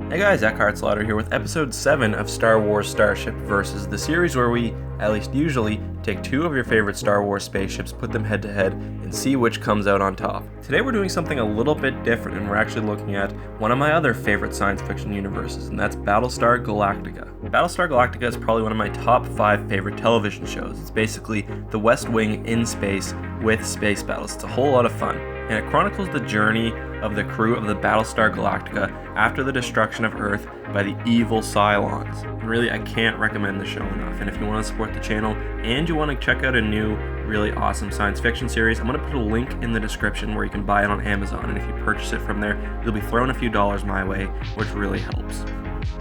Hey guys, Eckhart Slaughter here with episode 7 of Star Wars Starship Versus, the series where we, at least usually, take two of your favorite Star Wars spaceships, put them head to head, and see which comes out on top. Today we're doing something a little bit different, and we're actually looking at one of my other favorite science fiction universes, and that's Battlestar Galactica. Battlestar Galactica is probably one of my top 5 favorite television shows. It's basically the West Wing in space with space battles. It's a whole lot of fun, and it chronicles the journey of the crew of the Battlestar Galactica after the destruction of Earth by the evil Cylons. And really, I can't recommend the show enough. And if you want to support the channel and you want to check out a new, really awesome science fiction series, I'm going to put a link in the description where you can buy it on Amazon. And if you purchase it from there, you'll be throwing a few dollars my way, which really helps.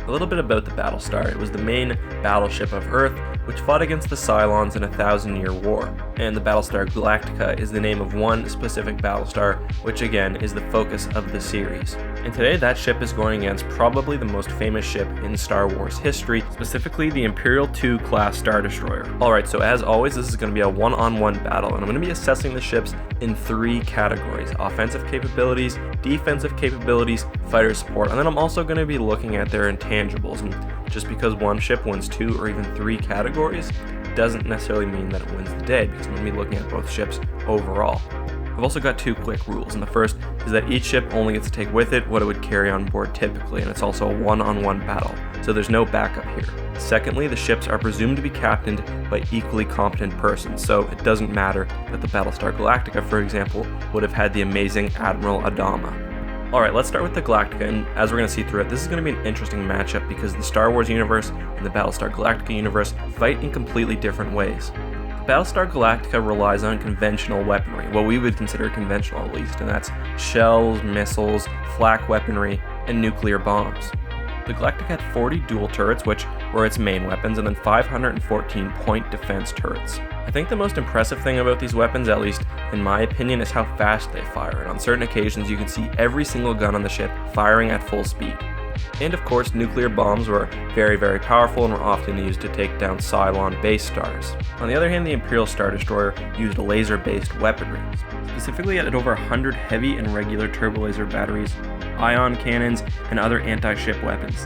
A little bit about the Battlestar. It was the main battleship of Earth, which fought against the Cylons in a 1,000-year war. And the Battlestar Galactica is the name of one specific Battlestar, which again is the focus of the series. And today that ship is going against probably the most famous ship in Star Wars history, specifically the Imperial II Star Destroyer. Alright, so as always, this is going to be a one-on-one battle, and I'm going to be assessing the ships in 3 categories: offensive capabilities, defensive capabilities, fighter support, and then I'm also going to be looking at their intangibles. And just because one ship wins 2 or even 3 categories doesn't necessarily mean that it wins the day, because I'm going to be looking at both ships overall. I've also got 2 quick rules, and the first is that each ship only gets to take with it what it would carry on board typically, and it's also a one-on-one battle, so there's no backup here. Secondly, the ships are presumed to be captained by equally competent persons, so it doesn't matter that the Battlestar Galactica, for example, would have had the amazing Admiral Adama. Alright, let's start with the Galactica, and as we're going to see through it, this is going to be an interesting matchup because the Star Wars universe and the Battlestar Galactica universe fight in completely different ways. Battlestar Galactica relies on conventional weaponry, what we would consider conventional at least, and that's shells, missiles, flak weaponry, and nuclear bombs. The Galactic had 40 dual turrets, which were its main weapons, and then 514 point defense turrets. I think the most impressive thing about these weapons, at least in my opinion, is how fast they fire, and on certain occasions you can see every single gun on the ship firing at full speed. And of course, nuclear bombs were very, very powerful and were often used to take down Cylon base stars. On the other hand, the Imperial Star Destroyer used laser-based weaponry. Specifically, it had over 100 heavy and regular turbolaser batteries, ion cannons, and other anti-ship weapons.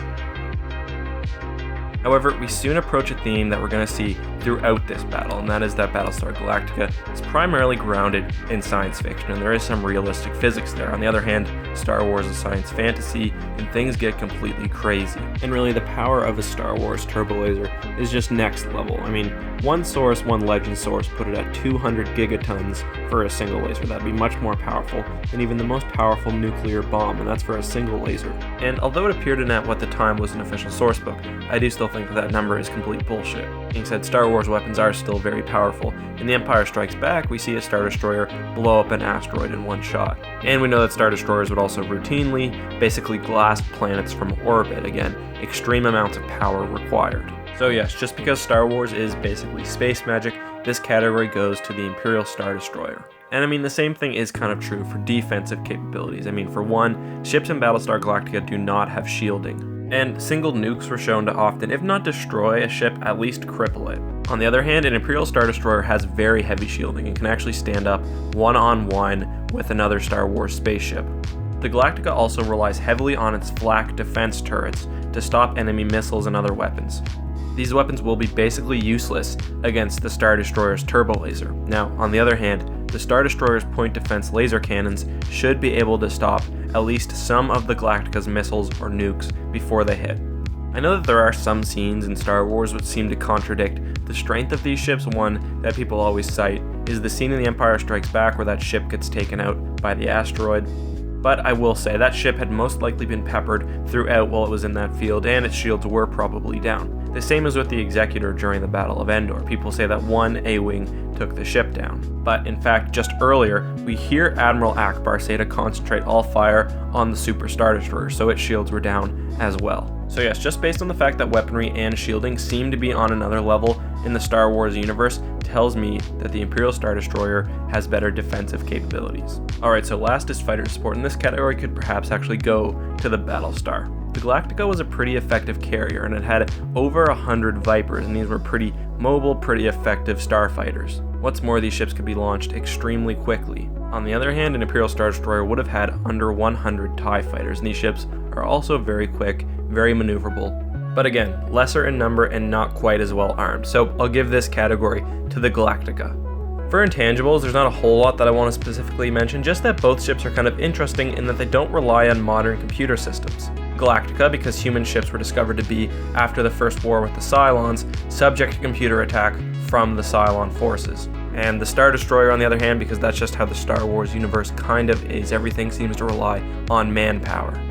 However, we soon approach a theme that we're going to see throughout this battle, and that is that Battlestar Galactica is primarily grounded in science fiction, and there is some realistic physics there. On the other hand, Star Wars is science fantasy, and things get completely crazy. And really, the power of a Star Wars turbolaser is just next level. I mean, one legend source put it at 200 gigatons for a single laser. That'd be much more powerful than even the most powerful nuclear bomb, and that's for a single laser. And although it appeared in at what the time was an official source book, I do still think that number is complete bullshit. Being said, Star Wars weapons are still very powerful. In The Empire Strikes Back, we see a Star Destroyer blow up an asteroid in one shot. And we know that Star Destroyers would also routinely basically blast planets from orbit. Again, extreme amounts of power required. So yes, just because Star Wars is basically space magic, this category goes to the Imperial Star Destroyer. And I mean, the same thing is kind of true for defensive capabilities. I mean, for one, ships in Battlestar Galactica do not have shielding. And single nukes were shown to often, if not destroy a ship, at least cripple it. On the other hand, an Imperial Star Destroyer has very heavy shielding and can actually stand up one-on-one with another Star Wars spaceship. The Galactica also relies heavily on its flak defense turrets to stop enemy missiles and other weapons. These weapons will be basically useless against the Star Destroyer's turbo laser. Now, on the other hand, the Star Destroyer's point defense laser cannons should be able to stop at least some of the Galactica's missiles or nukes before they hit. I know that there are some scenes in Star Wars which seem to contradict the strength of these ships. One that people always cite is the scene in The Empire Strikes Back where that ship gets taken out by the asteroid. But I will say that ship had most likely been peppered throughout while it was in that field, and its shields were probably down. The same as with the Executor during the Battle of Endor. People say that one A-Wing took the ship down. But in fact, just earlier, we hear Admiral Akbar say to concentrate all fire on the Super Star Destroyer, so its shields were down as well. So yes, just based on the fact that weaponry and shielding seem to be on another level in the Star Wars universe, tells me that the Imperial Star Destroyer has better defensive capabilities. Alright, so last is fighter support, and this category could perhaps actually go to the Battlestar. The Galactica was a pretty effective carrier, and it had over 100 Vipers, and these were pretty mobile, pretty effective starfighters. What's more, these ships could be launched extremely quickly. On the other hand, an Imperial Star Destroyer would have had under 100 TIE fighters, and these ships are also very quick, very maneuverable, but again, lesser in number and not quite as well armed, so I'll give this category to the Galactica. For Intangibles, there's not a whole lot that I want to specifically mention, just that both ships are kind of interesting in that they don't rely on modern computer systems. Galactica, because human ships were discovered to be, after the first war with the Cylons, subject to computer attack from the Cylon forces. And the Star Destroyer, on the other hand, because that's just how the Star Wars universe kind of is, everything seems to rely on manpower.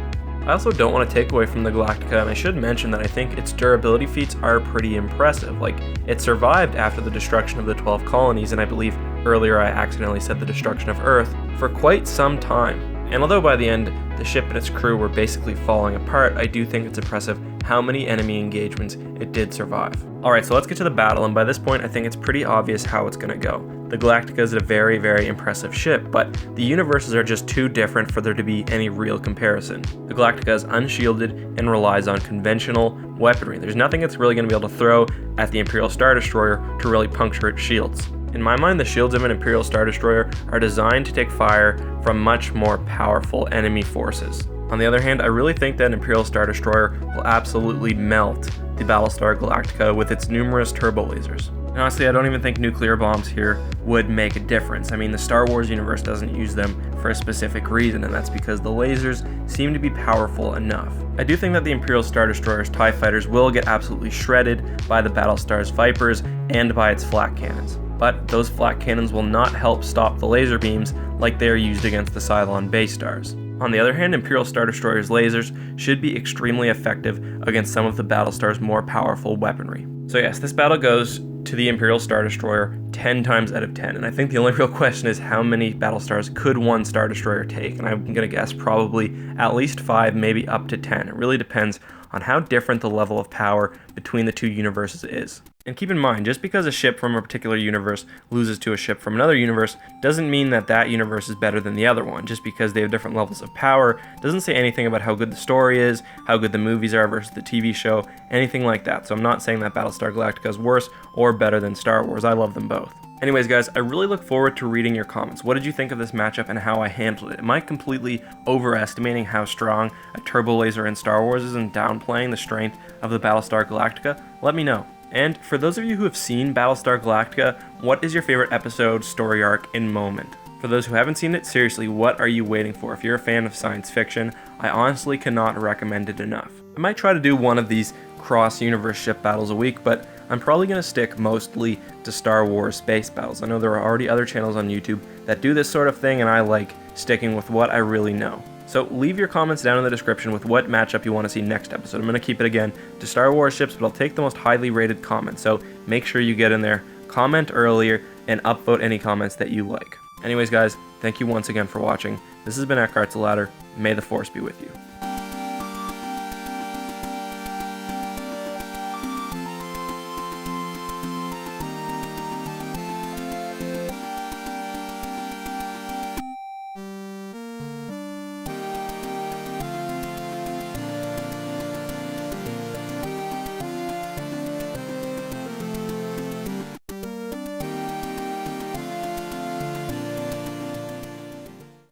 I also don't want to take away from the Galactica, and I should mention that I think its durability feats are pretty impressive. Like, it survived after the destruction of the 12 colonies, and I believe earlier I accidentally said the destruction of Earth, for quite some time. And although by the end, the ship and its crew were basically falling apart, I do think it's impressive how many enemy engagements it did survive. Alright, so let's get to the battle, and by this point I think it's pretty obvious how it's gonna go. The Galactica is a very, very impressive ship, but the universes are just too different for there to be any real comparison. The Galactica is unshielded and relies on conventional weaponry. There's nothing it's really going to be able to throw at the Imperial Star Destroyer to really puncture its shields. In my mind, the shields of an Imperial Star Destroyer are designed to take fire from much more powerful enemy forces. On the other hand, I really think that an Imperial Star Destroyer will absolutely melt the Battlestar Galactica with its numerous turbo lasers. And honestly, I don't even think nuclear bombs here would make a difference. I mean, the Star Wars universe doesn't use them for a specific reason, and that's because the lasers seem to be powerful enough. I do think that the Imperial Star Destroyer's TIE fighters will get absolutely shredded by the Battlestar's Vipers and by its flak cannons. But those flak cannons will not help stop the laser beams like they are used against the Cylon base stars. On the other hand, Imperial Star Destroyer's lasers should be extremely effective against some of the Battlestar's more powerful weaponry. So yes, this battle goes to the Imperial Star Destroyer 10 times out of 10, and I think the only real question is how many Battlestars could one Star Destroyer take, and I'm gonna guess probably at least 5, maybe up to 10. It really depends on how different the level of power between the two universes is. And keep in mind, just because a ship from a particular universe loses to a ship from another universe doesn't mean that that universe is better than the other one. Just because they have different levels of power doesn't say anything about how good the story is, how good the movies are versus the TV show, anything like that. So I'm not saying that Battlestar Galactica is worse or better than Star Wars. I love them both. Anyways, guys, I really look forward to reading your comments. What did you think of this matchup and how I handled it? Am I completely overestimating how strong a turbo laser in Star Wars is and downplaying the strength of the Battlestar Galactica? Let me know. And for those of you who have seen Battlestar Galactica, what is your favorite episode, story arc, and moment? For those who haven't seen it, seriously, what are you waiting for? If you're a fan of science fiction, I honestly cannot recommend it enough. I might try to do one of these cross-universe ship battles a week, but I'm probably going to stick mostly to Star Wars space battles. I know there are already other channels on YouTube that do this sort of thing, and I like sticking with what I really know. So leave your comments down in the description with what matchup you want to see next episode. I'm going to keep it again to Star Wars ships, but I'll take the most highly rated comments. So make sure you get in there, comment earlier, and upvote any comments that you like. Anyways, guys, thank you once again for watching. This has been Eckhart's Ladder. May the Force be with you.